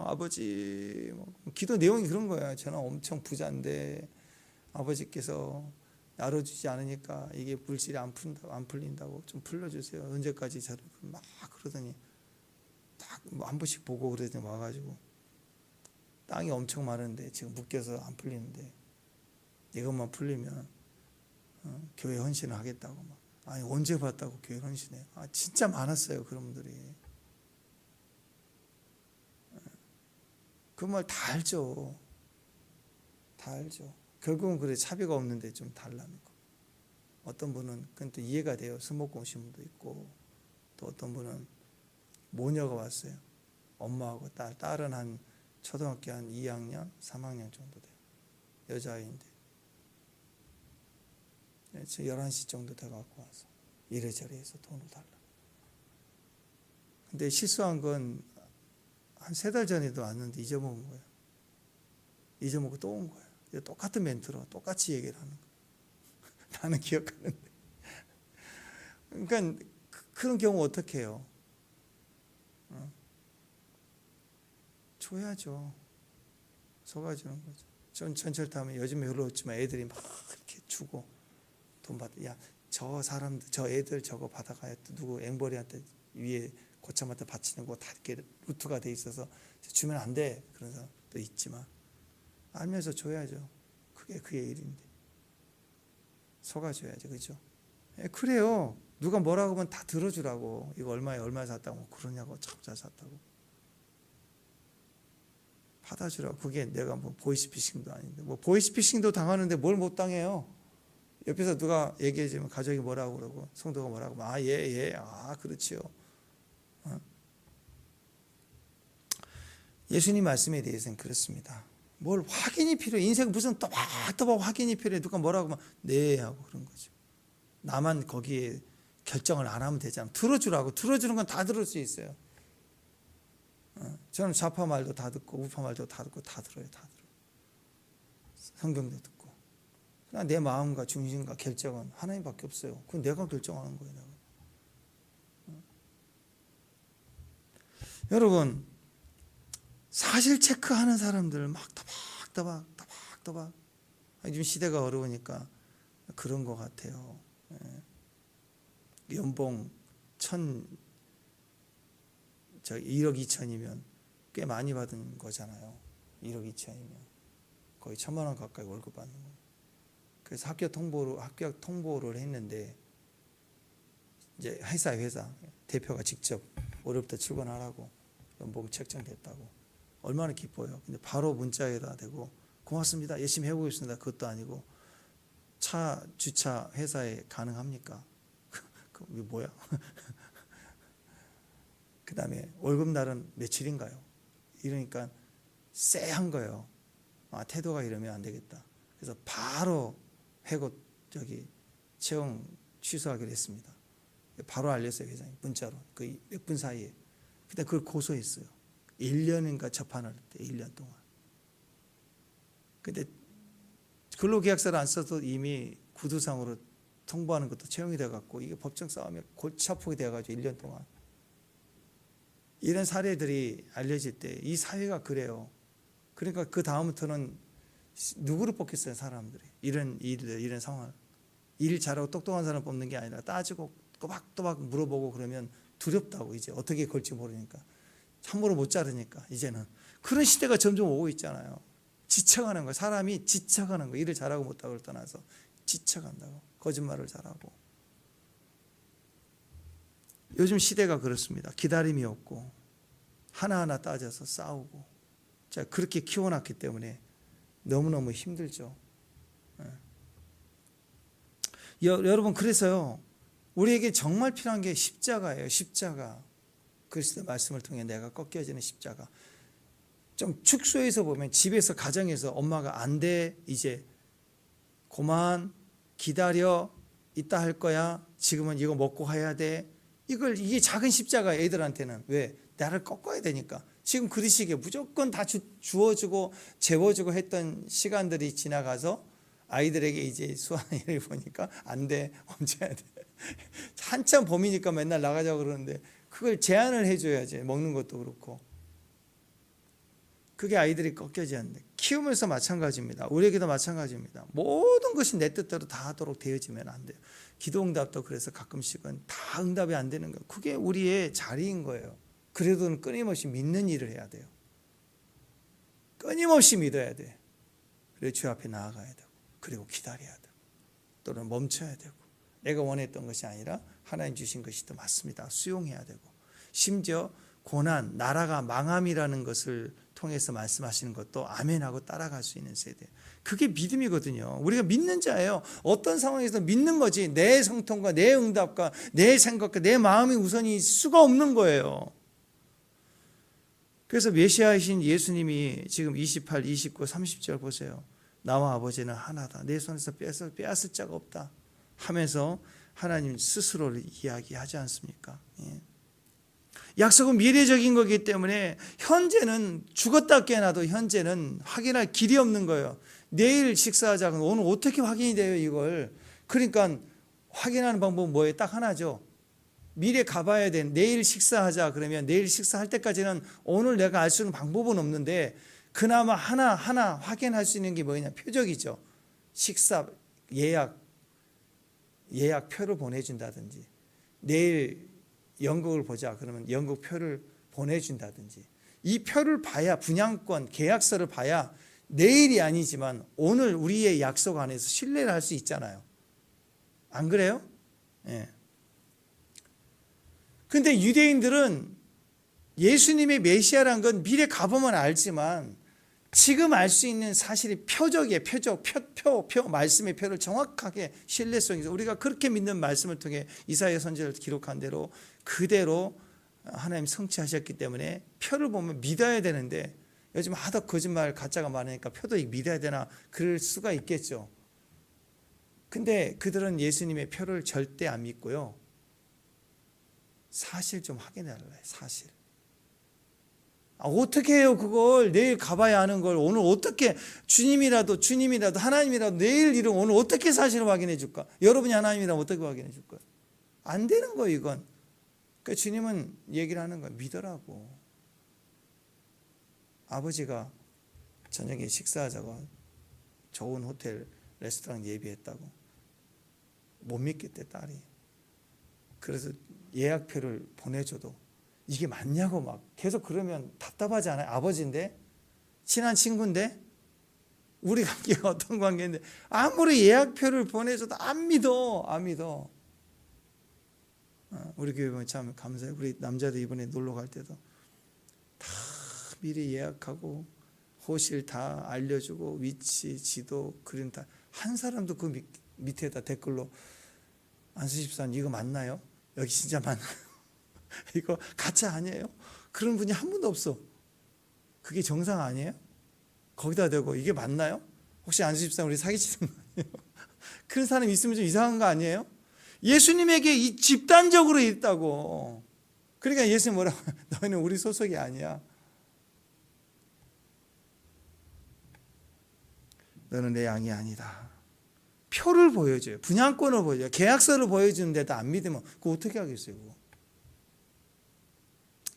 아버지 기도 내용이 그런 거야. 저는 엄청 부자인데 아버지께서 나눠주지 않으니까 이게 물질이 안 풀린다고 좀 풀려주세요. 언제까지 저를 막 그러더니 딱 한 번씩 보고 그러더니 와가지고 땅이 엄청 많은데 지금 묶여서 안 풀리는데 이것만 풀리면 교회 헌신을 하겠다고 막. 아니 언제 봤다고 교회 헌신해. 진짜 많았어요. 그런 분들이. 그 말 다 알죠. 다 알죠. 결국은 그래 차비가 없는데 좀 달라는 거. 어떤 분은 그건 또 이해가 돼요. 술 먹고 오신 분도 있고 또 어떤 분은 모녀가 왔어요. 엄마하고 딸은 한 초등학교 한 2학년, 3학년 정도 돼요. 여자아이인데 11시 정도 돼갖고 와서 이래저래 해서 돈을 달라. 근데 실수한 건 한 3달 전에도 왔는데 잊어먹은 거예요. 잊어먹고 또 온 거예요. 똑같은 멘트로 똑같이 얘기를 하는 거예요. 나는 기억하는데. 그러니까 그런 경우 어떻게 해요? 줘야죠. 속아주는 거죠. 전 전철 타면 요즘에 별로 없지만 애들이 막 이렇게 주고 돈 받아. 야, 저 사람들, 저 애들 저거 받아가야 또 누구 앵벌이한테 위에 고참한테 바치는 거 다 이렇게 루트가 돼 있어서 주면 안 돼. 그런 사람도 있지만 알면서 줘야죠. 그게 그의 일인데 속아줘야죠. 그렇죠? 그래요. 누가 뭐라고 하면 다 들어주라고. 이거 얼마에 샀다고 그러냐고 참 잘 샀다고 받아주라고. 그게 내가 뭐 보이스피싱도 아닌데 뭐 보이스피싱도 당하는데 뭘 못 당해요. 옆에서 누가 얘기해주면 가족이 뭐라고 그러고 성도가 뭐라고 그렇지요. 예수님 말씀에 대해서는 그렇습니다. 뭘 확인이 필요해. 인생 무슨 또박또박 확인이 필요해. 누가 뭐라고 하면 네 하고 그런 거죠. 나만 거기에 결정을 안 하면 되잖아. 들어주라고. 들어주는 건 다 들을 수 있어요. 저는 좌파 말도 다 듣고 우파 말도 다 듣고 다 들어요. 성경도 듣고. 그냥 내 마음과 중심과 결정은 하나님밖에 없어요. 그건 내가 결정하는 거예요. 내가. 여러분 사실 체크하는 사람들 막 또박 요즘 시대가 어려우니까 그런 것 같아요. 연봉 1억 2천이면 꽤 많이 받은 거잖아요. 1억 2천이면 거의 1,000만 원 가까이 월급 받는 거예요. 그래서 합격 통보를 했는데 이제 회사 대표가 직접 월요일부터 출근하라고 연봉 책정됐다고. 얼마나 기뻐요. 근데 바로 문자에다 대고 고맙습니다. 열심히 해보겠습니다. 그것도 아니고 차 주차 회사에 가능합니까? 그게 뭐야? 그 다음에 월급날은 며칠인가요? 이러니까 쎄한 거예요. 태도가 이러면 안 되겠다. 그래서 바로 채용 취소하기로 했습니다. 바로 알렸어요. 회장님 문자로. 그 몇 분 사이에. 근데 그걸 고소했어요. 1년인가 접안을 했대. 1년 동안. 근데 근로계약서를 안 써도 이미 구두상으로 통보하는 것도 채용이 돼갖고 이게 법정 싸움에 골치 아프게 돼가지고 1년 동안. 이런 사례들이 알려질 때 이 사회가 그래요. 그러니까 그 다음부터는 누구를 뽑겠어요, 사람들이. 이런 일들, 이런 상황. 일 잘하고 똑똑한 사람 뽑는 게 아니라 따지고 또박또박 물어보고 그러면 두렵다고. 이제 어떻게 걸지 모르니까. 함부로 못 자르니까 이제는. 그런 시대가 점점 오고 있잖아요. 지쳐가는 거예요. 사람이 지쳐가는 거예요. 일을 잘하고 못하고를 떠나서 지쳐간다고. 거짓말을 잘하고. 요즘 시대가 그렇습니다. 기다림이 없고 하나하나 따져서 싸우고. 자, 그렇게 키워놨기 때문에 너무너무 힘들죠. 여러분, 그래서요, 우리에게 정말 필요한 게 십자가예요. 십자가. 그리스도의 말씀을 통해 내가 꺾여지는 십자가. 좀 축소해서 보면 집에서 가정에서 엄마가 안 돼, 이제 그만 기다려, 이따 할 거야, 지금은 이거 먹고 가야 돼. 이게 작은 십자가. 애들한테는 왜? 나를 꺾어야 되니까. 지금 그릇이게 무조건 다 주어주고 재워주고 했던 시간들이 지나가서 아이들에게 이제 수아는 일을 보니까 안 돼, 언제 해야 돼. 한참 봄이니까 맨날 나가자고 그러는데 그걸 제한을 해줘야지. 먹는 것도 그렇고. 그게 아이들이 꺾여지지 않는데, 키우면서 마찬가지입니다. 우리에게도 마찬가지입니다. 모든 것이 내 뜻대로 다 하도록 되어지면 안 돼요. 기도 응답도 그래서 가끔씩은 다 응답이 안 되는 거예요. 그게 우리의 자리인 거예요. 그래도 끊임없이 믿는 일을 해야 돼요. 끊임없이 믿어야 돼. 그리고 주 앞에 나아가야 되고, 그리고 기다려야 되고, 또는 멈춰야 되고, 내가 원했던 것이 아니라 하나님 주신 것이 더 맞습니다. 수용해야 되고, 심지어 고난, 나라가 망함이라는 것을 통해서 말씀하시는 것도 아멘하고 따라갈 수 있는 세대. 그게 믿음이거든요. 우리가 믿는 자예요. 어떤 상황에서 믿는 거지 내 성통과 내 응답과 내 생각과 내 마음이 우선일 수가 없는 거예요. 그래서 메시아이신 예수님이 지금 28, 29, 30절 보세요. 나와 아버지는 하나다. 내 손에서 빼앗을 자가 없다 하면서 하나님 스스로를 이야기하지 않습니까? 예. 약속은 미래적인 거기 때문에 현재는 죽었다 깨어나도 현재는 확인할 길이 없는 거예요. 내일 식사하자고 오늘 어떻게 확인이 돼요, 이걸. 그러니까 확인하는 방법은 뭐예요? 딱 하나죠. 미래 가봐야 돼. 내일 식사하자 그러면 내일 식사할 때까지는 오늘 내가 알 수 있는 방법은 없는데 그나마 하나 확인할 수 있는 게 뭐냐? 표적이죠. 식사 예약표를 보내준다든지, 내일 연극을 보자 그러면 연극표를 보내준다든지, 이 표를 봐야, 분양권 계약서를 봐야 내일이 아니지만 오늘 우리의 약속 안에서 신뢰를 할 수 있잖아요. 안 그래요? 예. 근데 유대인들은 예수님의 메시아란 건 미래 가보면 알지만 지금 알 수 있는 사실이 표적이에요. 표 말씀의 표를 정확하게 신뢰성에서 우리가 그렇게 믿는 말씀을 통해 이사야 선지자를 기록한 대로 그대로 하나님 성취하셨기 때문에 표를 보면 믿어야 되는데, 요즘 하도 거짓말 가짜가 많으니까 표도 믿어야 되나 그럴 수가 있겠죠. 근데 그들은 예수님의 표를 절대 안 믿고요, 사실 좀 확인해 달라요. 사실. 어떻게 해요 그걸? 내일 가봐야 하는 걸 오늘 어떻게, 주님이라도 하나님이라도 내일 일은 오늘 어떻게 사실을 확인해 줄까? 여러분이 하나님이라면 어떻게 확인해 줄 거예요? 안 되는 거예요 이건. 그러니까 주님은 얘기를 하는 거예요. 믿으라고. 아버지가 저녁에 식사하자고 좋은 호텔 레스토랑 예비했다고 못 믿겠대 딸이. 그래서 예약표를 보내줘도 이게 맞냐고 막 계속 그러면 답답하지 않아요? 아버지인데, 친한 친구인데, 우리 관계가 어떤 관계인데 아무리 예약표를 보내줘도 안 믿어. 우리 교회 보면 참 감사해요. 우리 남자들 이번에 놀러 갈 때도 다 미리 예약하고 호실 다 알려주고 위치, 지도, 그림 다. 한 사람도 그 밑에다 댓글로 안수 집사님 이거 맞나요? 여기 진짜 맞나요? 이거 가짜 아니에요? 그런 분이 한 분도 없어. 그게 정상 아니에요? 거기다 대고 이게 맞나요? 혹시 안수 집사님 우리 사기치는 거 아니에요? 그런 사람이 있으면 좀 이상한 거 아니에요? 예수님에게 이 집단적으로 있다고. 그러니까 예수님 뭐라고? 너희는 우리 소속이 아니야. 너는 내 양이 아니다. 표를 보여줘요. 분양권을 보여줘요. 계약서를 보여주는데도 안 믿으면 그거 어떻게 하겠어요? 그거.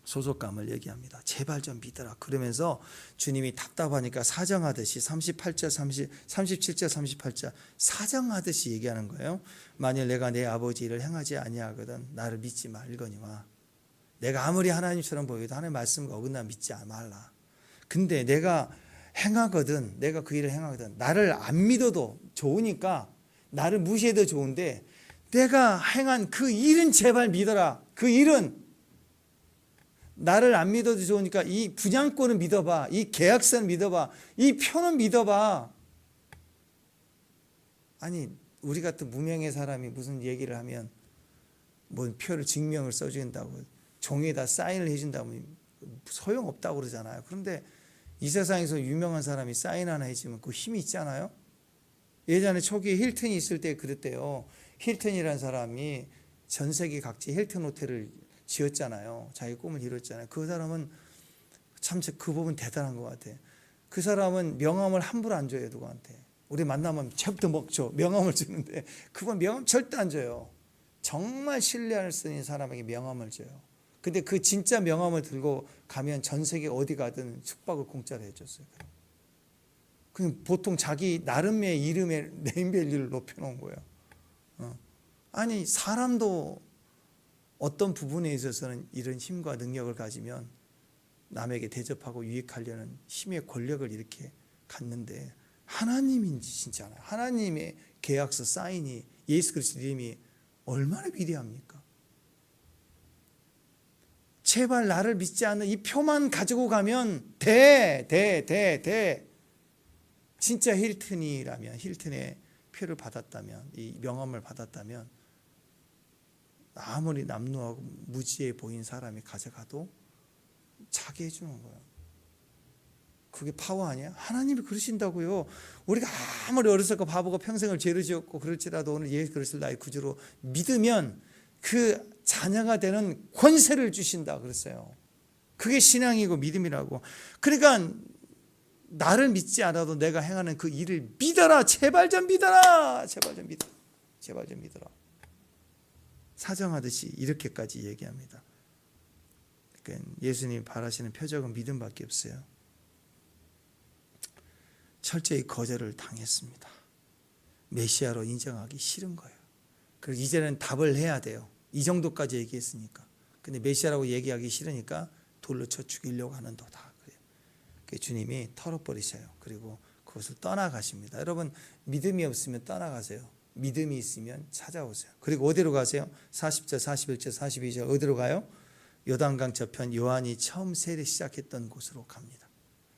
소속감을 얘기합니다. 제발 좀 믿어라. 그러면서 주님이 답답하니까 사정하듯이 37절 38절 사정하듯이 얘기하는 거예요. 만일 내가 내 아버지 일을 행하지 아니하거든 나를 믿지 말거니와. 내가 아무리 하나님처럼 보여도 하나님의 말씀과 어긋나 믿지 말라. 근데 내가 행하거든, 내가 그 일을 행하거든 나를 안 믿어도 좋으니까, 나를 무시해도 좋은데 내가 행한 그 일은 제발 믿어라. 그 일은 나를 안 믿어도 좋으니까 이 분양권은 믿어봐. 이 계약서는 믿어봐. 이 표는 믿어봐. 아니 우리 같은 무명의 사람이 무슨 얘기를 하면 뭐 표를 증명을 써준다고 종이에다 사인을 해준다면 소용없다고 그러잖아요. 그런데 이 세상에서 유명한 사람이 사인 하나 해주면 그 힘이 있잖아요. 예전에 초기에 힐튼이 있을 때 그랬대요. 힐튼이라는 사람이 전 세계 각지 힐튼 호텔을 지었잖아요. 자기 꿈을 이뤘잖아요. 그 사람은 참 그 부분 대단한 것 같아. 그 사람은 명함을 함부로 안 줘요. 누구한테. 우리 만나면 채부터 먹죠. 명함을 주는데 그건 명함 절대 안 줘요. 정말 신뢰할 수 있는 사람에게 명함을 줘요. 근데 그 진짜 명함을 들고 가면 전 세계 어디 가든 숙박을 공짜로 해줬어요. 그냥 보통 자기 나름의 이름의 네임밸류를 높여놓은 거예요. 아니 사람도 어떤 부분에 있어서는 이런 힘과 능력을 가지면 남에게 대접하고 유익하려는 힘의 권력을 이렇게 갖는데, 하나님인지 진짜 하나님의 계약서 사인이 예수 그리스도 이름이 얼마나 위대합니까? 제발 나를 믿지 않는 이 표만 가지고 가면 진짜 힐튼이라면, 힐튼의 표를 받았다면, 이 명함을 받았다면 아무리 남루하고 무지해 보인 사람이 가져가도 자기 해주는 거예요. 그게 파워 아니야? 하나님이 그러신다고요. 우리가 아무리 어리석고 바보고 평생을 죄를 지었고 그럴지라도 오늘 예수 그리스도를 나의 구주로 믿으면 그 자녀가 되는 권세를 주신다 그랬어요. 그게 신앙이고 믿음이라고. 그러니까 나를 믿지 않아도 내가 행하는 그 일을 믿어라. 제발 좀 믿어라. 제발 좀 믿어라. 제발 좀 믿어라. 사정하듯이 이렇게까지 얘기합니다. 그러니까 예수님이 바라시는 표적은 믿음밖에 없어요. 철저히 거절을 당했습니다. 메시아로 인정하기 싫은 거예요. 그래서 이제는 답을 해야 돼요. 이 정도까지 얘기했으니까. 근데 메시아라고 얘기하기 싫으니까 돌로 쳐 죽이려고 하는 도다. 그래요. 주님이 털어버리셔요. 그리고 그것을 떠나가십니다. 여러분 믿음이 없으면 떠나가세요. 믿음이 있으면 찾아오세요. 그리고 어디로 가세요? 40절, 41절, 42절 어디로 가요? 요단강 저편 요한이 처음 세례 시작했던 곳으로 갑니다.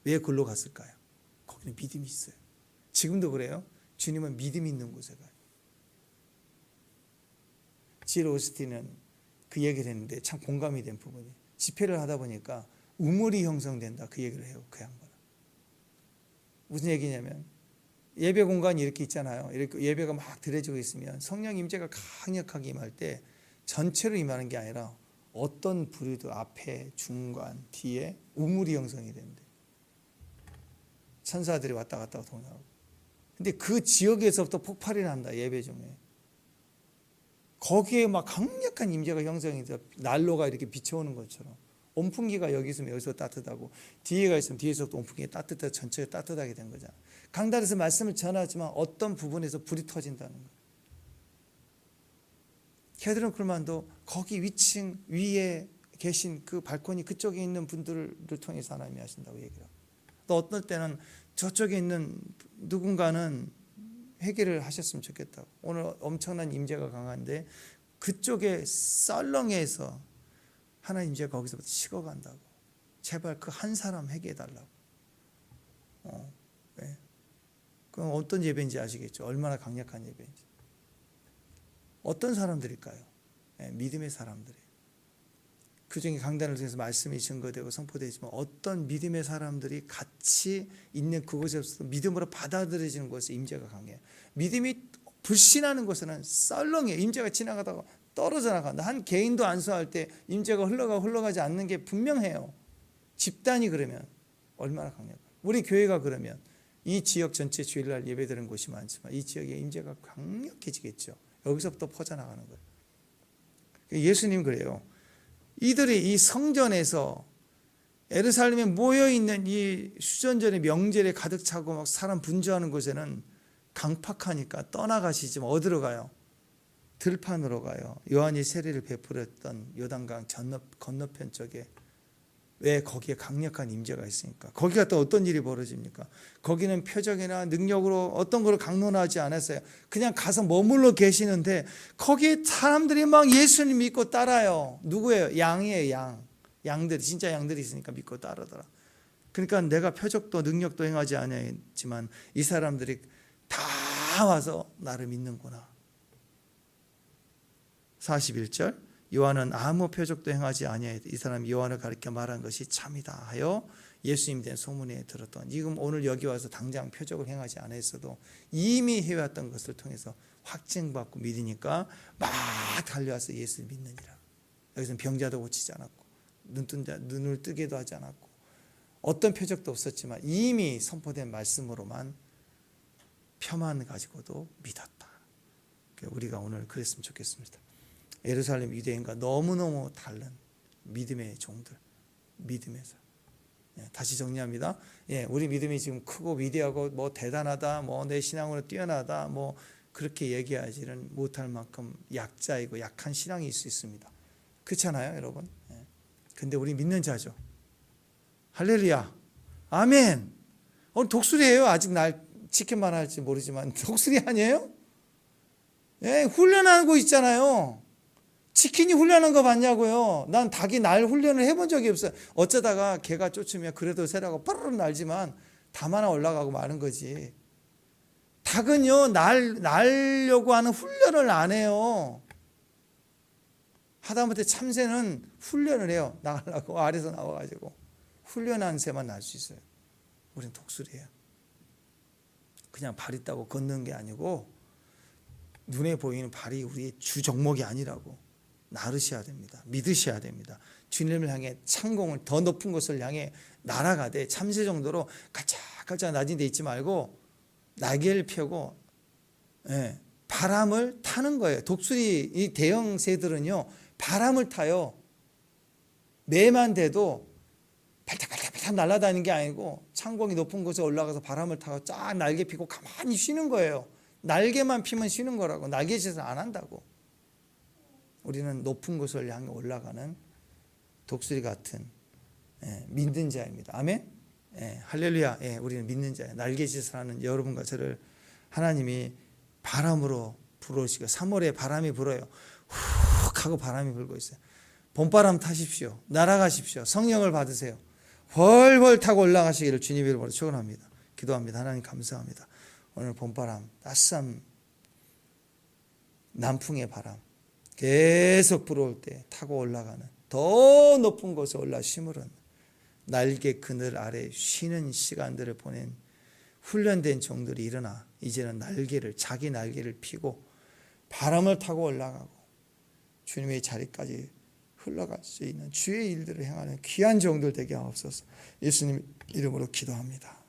왜 그걸로 갔을까요? 거기는 믿음이 있어요. 지금도 그래요. 주님은 믿음 있는 곳에 가요. 질 오스틴은 그 얘기를 했는데 참 공감이 된 부분이, 집회를 하다 보니까 우물이 형성된다 그 얘기를 해요. 그 양반은. 무슨 얘기냐면 예배 공간이 이렇게 있잖아요. 이렇게 예배가 막 드려지고 있으면 성령 임재가 강력하게 임할 때 전체로 임하는 게 아니라 어떤 부류도 앞에, 중간, 뒤에 우물이 형성이 된대. 천사들이 왔다 갔다 동하고. 근데 그 지역에서부터 폭발이 난다. 예배 중에. 거기에 막 강력한 임재가 형성이 돼. 난로가 이렇게 비춰오는 것처럼. 온풍기가 여기 있으면 여기서 따뜻하고 뒤에가 있으면 뒤에서도 온풍기가 따뜻해서 전체가 따뜻하게 된 거잖아. 강단에서 말씀을 전하지만 어떤 부분에서 불이 터진다는 거예요. 캐드론 쿨만도 거기 위층 위에 계신 그 발코니 그쪽에 있는 분들을 통해서 하나님이 하신다고 얘기해요. 또 어떤 때는 저쪽에 있는 누군가는 해결을 하셨으면 좋겠다고. 오늘 엄청난 임재가 강한데 그쪽에 썰렁해서 하나님 임재가 거기서부터 식어간다고. 제발 그 한 사람 해결해달라고. 네. 그럼 어떤 예배인지 아시겠죠? 얼마나 강력한 예배인지. 어떤 사람들일까요? 네, 믿음의 사람들이에요. 그 중에 강단을 통해서 말씀이 증거되고 선포되지만 어떤 믿음의 사람들이 같이 있는 그곳에서 믿음으로 받아들여지는 곳에 임재가 강해요. 믿음이 불신하는 곳에는 썰렁해요. 임재가 지나가다가 떨어져 나간다. 한 개인도 안수할 때 임재가 흘러가지 않는 게 분명해요. 집단이 그러면 얼마나 강력해요. 우리 교회가 그러면 이 지역 전체 주일날 예배드리는 곳이 많지만 이 지역의 임재가 강력해지겠죠. 여기서부터 퍼져나가는 거예요. 예수님 그래요. 이들이 이 성전에서 예루살렘에 모여있는 이 수전절의 명절에 가득 차고 막 사람 분주하는 곳에는 강팍하니까 떠나가시지만 어디로 가요? 들판으로 가요. 요한이 세례를 베풀었던 요단강 건너편 쪽에. 왜? 거기에 강력한 임재가 있으니까. 거기가 또 어떤 일이 벌어집니까? 거기는 표적이나 능력으로 어떤 걸 강론하지 않았어요. 그냥 가서 머물러 계시는데 거기에 사람들이 막 예수님 믿고 따라요. 누구예요? 양이에요. 양. 양들이, 진짜 양들이 있으니까 믿고 따르더라. 그러니까 내가 표적도 능력도 행하지 않았지만 이 사람들이 다 와서 나를 믿는구나. 41절, 요한은 아무 표적도 행하지 아니하였다. 이 사람이 요한을 가리켜 말한 것이 참이다 하여 예수님 된 소문에 들었던. 지금 오늘 여기 와서 당장 표적을 행하지 않았어도 이미 해왔던 것을 통해서 확증받고 믿으니까 막 달려와서 예수를 믿느니라. 여기서는 병자도 고치지 않았고 눈뜬 자 눈을 뜨게도 하지 않았고 어떤 표적도 없었지만 이미 선포된 말씀으로만 표만 가지고도 믿었다. 우리가 오늘 그랬으면 좋겠습니다. 예루살렘 유대인과 너무너무 다른 믿음의 종들, 믿음에서. 다시 정리합니다. 우리 믿음이 지금 크고 위대하고 뭐 대단하다, 뭐 내 신앙으로 뛰어나다, 뭐 그렇게 얘기하지는 못할 만큼 약자이고 약한 신앙이 있을 수 있습니다. 그렇잖아요, 여러분. 근데 우리 믿는 자죠. 할렐루야, 아멘. 오늘 독수리예요. 아직 날 지켜만 할지 모르지만 독수리 아니에요? 훈련하고 있잖아요. 치킨이 훈련한 거 봤냐고요. 난 닭이 날 훈련을 해본 적이 없어요. 어쩌다가 개가 쫓으면 그래도 새라고 빠르르 날지만 담 하나 올라가고 마는 거지. 닭은요 날려고 하는 훈련을 안 해요. 하다못해 참새는 훈련을 해요. 나가려고 아래서 나와가지고 훈련한 새만 날 수 있어요. 우린 독수리예요. 그냥 발 있다고 걷는 게 아니고 눈에 보이는 발이 우리의 주 종목이 아니라고 나르셔야 됩니다. 믿으셔야 됩니다. 주님을 향해 창공을 더 높은 곳을 향해 날아가되 참새 정도로 가짝가짝 낮은 데 있지 말고 날개를 펴고 바람을 타는 거예요. 독수리 이 대형 새들은요 바람을 타요. 매만 돼도 발탁발탁 날아다니는 게 아니고 창공이 높은 곳에 올라가서 바람을 타고 쫙 날개 피고 가만히 쉬는 거예요. 날개만 피면 쉬는 거라고. 날개짓을 안 한다고. 우리는 높은 곳을 향해 올라가는 독수리 같은 믿는 자입니다. 아멘. 할렐루야. 우리는 믿는 자예요. 날개짓을 하는 여러분과 저를 하나님이 바람으로 불어오시고 3월에 바람이 불어요. 훅 하고 바람이 불고 있어요. 봄바람 타십시오. 날아가십시오. 성령을 받으세요. 훨훨 타고 올라가시기를 주님의 이름으로 축원합니다. 기도합니다. 하나님 감사합니다. 오늘 봄바람, 따스한 남풍의 바람 계속 불어올 때 타고 올라가는 더 높은 곳에 올라 심으른 날개 그늘 아래 쉬는 시간들을 보낸 훈련된 종들이 일어나 이제는 자기 날개를 펴고 바람을 타고 올라가고 주님의 자리까지 흘러갈 수 있는 주의 일들을 행하는 귀한 종들 되게 하옵소서. 예수님 이름으로 기도합니다.